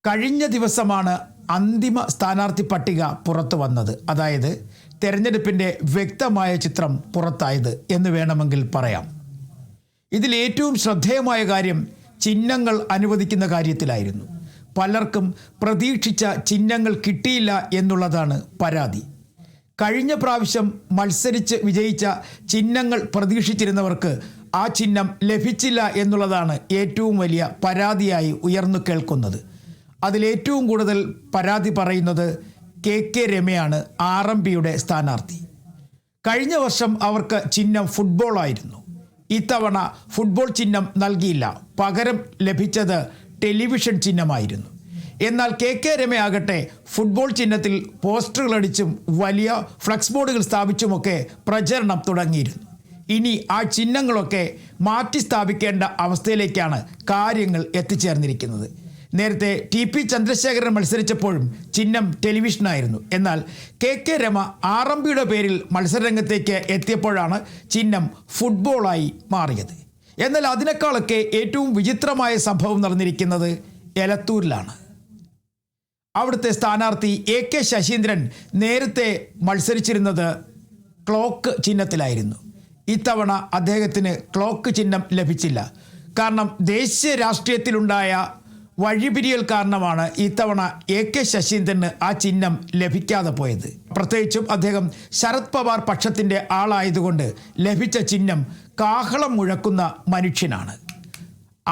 കഴിഞ്ഞ ദിവസമാണ് അന്തിമ സ്ഥാനാർത്ഥി പട്ടിക പുറത്തു വന്നത്. അതായത് തെരഞ്ഞെടുപ്പിൻ്റെ വ്യക്തമായ ചിത്രം പുറത്തായത് എന്ന് വേണമെങ്കിൽ പറയാം. ഇതിൽ ഏറ്റവും ശ്രദ്ധേയമായ കാര്യം ചിഹ്നങ്ങൾ അനുവദിക്കുന്ന കാര്യത്തിലായിരുന്നു. പലർക്കും പ്രതീക്ഷിച്ച ചിഹ്നങ്ങൾ കിട്ടിയില്ല എന്നുള്ളതാണ് പരാതി. കഴിഞ്ഞ പ്രാവശ്യം മത്സരിച്ച് വിജയിച്ച ചിഹ്നങ്ങൾ പ്രതീക്ഷിച്ചിരുന്നവർക്ക് ആ ചിഹ്നം ലഭിച്ചില്ല എന്നുള്ളതാണ് ഏറ്റവും വലിയ പരാതിയായി ഉയർന്നു കേൾക്കുന്നത്. അതിലേറ്റവും കൂടുതൽ പരാതി പറയുന്നത് കെ രമയാണ്, RMPയുടെ സ്ഥാനാർത്ഥി. കഴിഞ്ഞ വർഷം അവർക്ക് ചിഹ്നം ഫുട്ബോളായിരുന്നു. ഇത്തവണ ഫുട്ബോൾ ചിഹ്നം നൽകിയില്ല, പകരം ലഭിച്ചത് ടെലിവിഷൻ ചിഹ്നമായിരുന്നു. എന്നാൽ കെ രമയാകട്ടെ ഫുട്ബോൾ ചിഹ്നത്തിൽ പോസ്റ്ററുകൾ അടിച്ചും വലിയ ഫ്ലക്സ് ബോർഡുകൾ സ്ഥാപിച്ചുമൊക്കെ പ്രചരണം തുടങ്ങിയിരുന്നു. ഇനി ആ ചിഹ്നങ്ങളൊക്കെ മാറ്റി സ്ഥാപിക്കേണ്ട അവസ്ഥയിലേക്കാണ് കാര്യങ്ങൾ എത്തിച്ചേർന്നിരിക്കുന്നത്. നേരത്തെ TP ചന്ദ്രശേഖരൻ മത്സരിച്ചപ്പോഴും ചിഹ്നം ടെലിവിഷനായിരുന്നു. എന്നാൽ കെ രമ RMPയുടെ പേരിൽ മത്സരരംഗത്തേക്ക് എത്തിയപ്പോഴാണ് ചിഹ്നം ഫുട്ബോളായി മാറിയത്. എന്നാൽ അതിനേക്കാളൊക്കെ ഏറ്റവും വിചിത്രമായ സംഭവം നടന്നിരിക്കുന്നത് എലത്തൂരിലാണ്. അവിടുത്തെ സ്ഥാനാർത്ഥി AK ശശീന്ദ്രൻ നേരത്തെ മത്സരിച്ചിരുന്നത് ക്ലോക്ക് ചിഹ്നത്തിലായിരുന്നു. ഇത്തവണ അദ്ദേഹത്തിന് ക്ലോക്ക് ചിഹ്നം ലഭിച്ചില്ല. കാരണം ദേശീയ രാഷ്ട്രീയത്തിലുണ്ടായ വഴിപിരിയൽ കാരണമാണ് ഇത്തവണ AK ശശീന്ദ്രന് ആ ചിഹ്നം ലഭിക്കാതെ പോയത്. പ്രത്യേകിച്ചും അദ്ദേഹം ശരത് പവാർ പക്ഷത്തിൻ്റെ ആളായതുകൊണ്ട് ലഭിച്ച ചിഹ്നം കാഹളം മുഴക്കുന്ന മനുഷ്യനാണ്.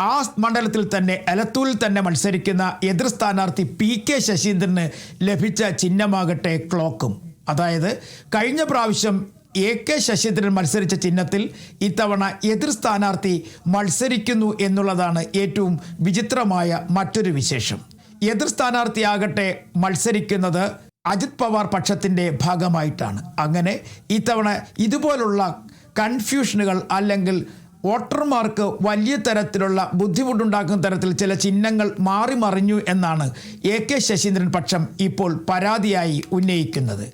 ആ മണ്ഡലത്തിൽ തന്നെ എലത്തൂരിൽ തന്നെ മത്സരിക്കുന്ന എതിർ സ്ഥാനാർത്ഥി PK ശശീന്ദ്രന് ലഭിച്ച ചിഹ്നമാകട്ടെ ക്ലോക്കും. അതായത് കഴിഞ്ഞ പ്രാവശ്യം AK ശശീന്ദ്രൻ മത്സരിച്ച ചിഹ്നത്തിൽ ഇത്തവണ എതിർ സ്ഥാനാർത്ഥി മത്സരിക്കുന്നു എന്നുള്ളതാണ് ഏറ്റവും വിചിത്രമായ മറ്റൊരു വിശേഷം. എതിർ സ്ഥാനാർത്ഥിയാകട്ടെ മത്സരിക്കുന്നത് അജിത് പവാർ പക്ഷത്തിൻ്റെ ഭാഗമായിട്ടാണ്. അങ്ങനെ ഇത്തവണ ഇതുപോലുള്ള കൺഫ്യൂഷനുകൾ അല്ലെങ്കിൽ വോട്ടർമാർക്ക് വലിയ തരത്തിലുള്ള ബുദ്ധിമുട്ടുണ്ടാക്കുന്ന തരത്തിൽ ചില ചിഹ്നങ്ങൾ മാറി മറിഞ്ഞു എന്നാണ് AK ശശീന്ദ്രൻ പക്ഷം ഇപ്പോൾ പരാതിയായി ഉന്നയിക്കുന്നത്.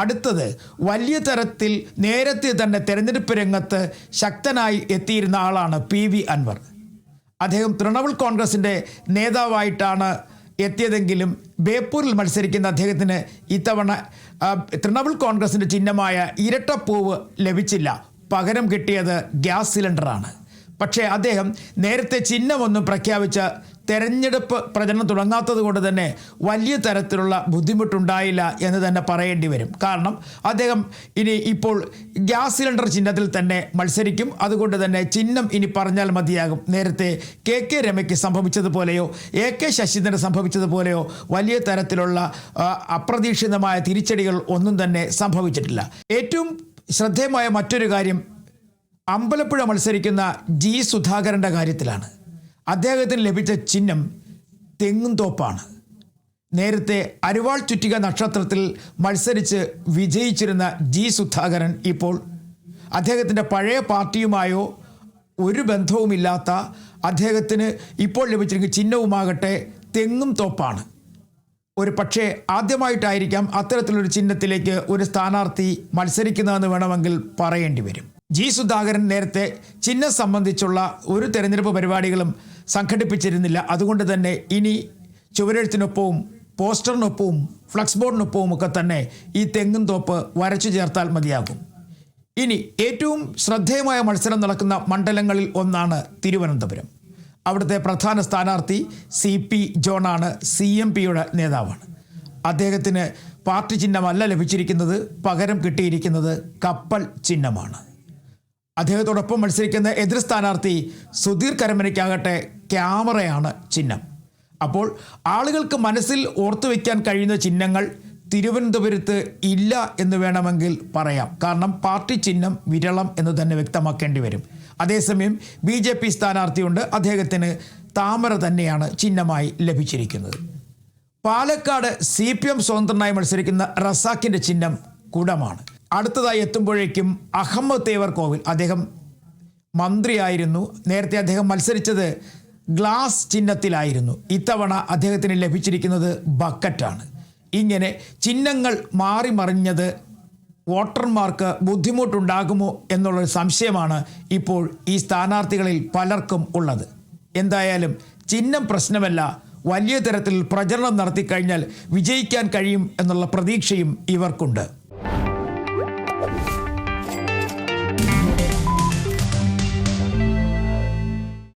അടുത്തത് വലിയ തരത്തിൽ നേരത്തെ തന്നെ തെരഞ്ഞെടുപ്പ് രംഗത്ത് ശക്തനായി എത്തിയിരുന്ന ആളാണ് PV അൻവർ. അദ്ദേഹം തൃണമൂൽ കോൺഗ്രസിൻ്റെ നേതാവായിട്ടാണ് എത്തിയതെങ്കിലും ബേപ്പൂരിൽ മത്സരിക്കുന്ന അദ്ദേഹത്തിന് ഇത്തവണ തൃണമൂൽ കോൺഗ്രസിൻ്റെ ചിഹ്നമായ ഇരട്ടപ്പൂവ് ലഭിച്ചില്ല, പകരം കിട്ടിയത് ഗ്യാസ് സിലിണ്ടറാണ്. പക്ഷേ അദ്ദേഹം നേരത്തെ ചിഹ്നമൊന്നും പ്രഖ്യാപിച്ച തെരഞ്ഞെടുപ്പ് പ്രചരണം തുടങ്ങാത്തത് കൊണ്ട് തന്നെ വലിയ തരത്തിലുള്ള ബുദ്ധിമുട്ടുണ്ടായില്ല എന്ന് തന്നെ പറയേണ്ടി വരും. കാരണം അദ്ദേഹം ഇപ്പോൾ ഗ്യാസ് സിലിണ്ടർ ചിഹ്നത്തിൽ തന്നെ മത്സരിക്കും. അതുകൊണ്ട് തന്നെ ചിഹ്നം ഇനി പറഞ്ഞാൽ മതിയാകും. നേരത്തെ കെ രമയ്ക്ക് സംഭവിച്ചതുപോലെയോ AK ശശീന്ദ്രന് സംഭവിച്ചതുപോലെയോ വലിയ തരത്തിലുള്ള അപ്രതീക്ഷിതമായ തിരിച്ചടികൾ ഒന്നും തന്നെ സംഭവിച്ചിട്ടില്ല. ഏറ്റവും ശ്രദ്ധേയമായ മറ്റൊരു കാര്യം അമ്പലപ്പുഴ മത്സരിക്കുന്ന G സുധാകരൻ്റെ കാര്യത്തിലാണ്. അദ്ദേഹത്തിന് ലഭിച്ച ചിഹ്നം തെങ്ങുംതോപ്പാണ്. നേരത്തെ അരിവാൾ ചുറ്റിക നക്ഷത്രത്തിൽ മത്സരിച്ച് വിജയിച്ചിരുന്ന G സുധാകരൻ ഇപ്പോൾ അദ്ദേഹത്തിൻ്റെ പഴയ പാർട്ടിയുമായോ ഒരു ബന്ധവുമില്ലാത്ത അദ്ദേഹത്തിന് ഇപ്പോൾ ലഭിച്ചിരിക്കുന്ന ചിഹ്നവുമാകട്ടെ തെങ്ങും തോപ്പാണ്. ഒരു പക്ഷേ ആദ്യമായിട്ടായിരിക്കാം അത്തരത്തിലൊരു ചിഹ്നത്തിലേക്ക് ഒരു സ്ഥാനാർത്ഥി മത്സരിക്കുന്നതെന്ന് വേണമെങ്കിൽ പറയേണ്ടി വരും. G സുധാകരൻ നേരത്തെ ചിഹ്നം സംബന്ധിച്ചുള്ള ഒരു തെരഞ്ഞെടുപ്പ് പരിപാടികളും സംഘടിപ്പിച്ചിരുന്നില്ല. അതുകൊണ്ട് തന്നെ ഇനി ചുവരെഴുത്തിനൊപ്പവും പോസ്റ്ററിനൊപ്പവും ഫ്ലക്സ് ബോർഡിനൊപ്പവും ഒക്കെ തന്നെ ഈ തെങ്ങും തോപ്പ് വരച്ചു ചേർത്താൽ മതിയാകും. ഇനി ഏറ്റവും ശ്രദ്ധേയമായ മത്സരം നടക്കുന്ന മണ്ഡലങ്ങളിൽ ഒന്നാണ് തിരുവനന്തപുരം. അവിടുത്തെ പ്രധാന സ്ഥാനാർത്ഥി CP ജോണാണ്, CMPയുടെ നേതാവാണ്. അദ്ദേഹത്തിന് പാർട്ടി ചിഹ്നമല്ല ലഭിച്ചിരിക്കുന്നത്, പകരം കിട്ടിയിരിക്കുന്നത് കപ്പൽ ചിഹ്നമാണ്. അദ്ദേഹത്തോടൊപ്പം മത്സരിക്കുന്ന എതിർ സ്ഥാനാർത്ഥി സുധീർ കരമനയ്ക്കാകട്ടെ ക്യാമറയാണ് ചിഹ്നം. അപ്പോൾ ആളുകൾക്ക് മനസ്സിൽ ഓർത്തു വയ്ക്കാൻ കഴിയുന്ന ചിഹ്നങ്ങൾ തിരുവനന്തപുരത്ത് ഇല്ല എന്ന് വേണമെങ്കിൽ പറയാം. കാരണം പാർട്ടി ചിഹ്നം വിരളം എന്ന് തന്നെ വ്യക്തമാക്കേണ്ടി വരും. അതേസമയം BJP സ്ഥാനാർത്ഥിയുണ്ട്, അദ്ദേഹത്തിന് താമര തന്നെയാണ് ചിഹ്നമായി ലഭിച്ചിരിക്കുന്നത്. പാലക്കാട് CPM സ്വതന്ത്രനായി മത്സരിക്കുന്ന റസാഖിൻ്റെ ചിഹ്നം കുടമാണ്. അടുത്തതായി എത്തുമ്പോഴേക്കും അഹമ്മദ് തേവർകോവിൽ, അദ്ദേഹം മന്ത്രിയായിരുന്നു. നേരത്തെ അദ്ദേഹം മത്സരിച്ചത് ഗ്ലാസ് ചിഹ്നത്തിലായിരുന്നു. ഇത്തവണ അദ്ദേഹത്തിന് ലഭിച്ചിരിക്കുന്നത് ബക്കറ്റാണ്. ഇങ്ങനെ ചിഹ്നങ്ങൾ മാറി മറിഞ്ഞത് വോട്ടർമാർക്ക് ബുദ്ധിമുട്ടുണ്ടാകുമോ എന്നുള്ളൊരു സംശയമാണ് ഇപ്പോൾ ഈ സ്ഥാനാർത്ഥികളിൽ പലർക്കും ഉള്ളത്. എന്തായാലും ചിഹ്നം പ്രശ്നമല്ല, വലിയ തരത്തിൽ പ്രചരണം നടത്തിക്കഴിഞ്ഞാൽ വിജയിക്കാൻ കഴിയും എന്നുള്ള പ്രതീക്ഷയും ഇവർക്കുണ്ട്.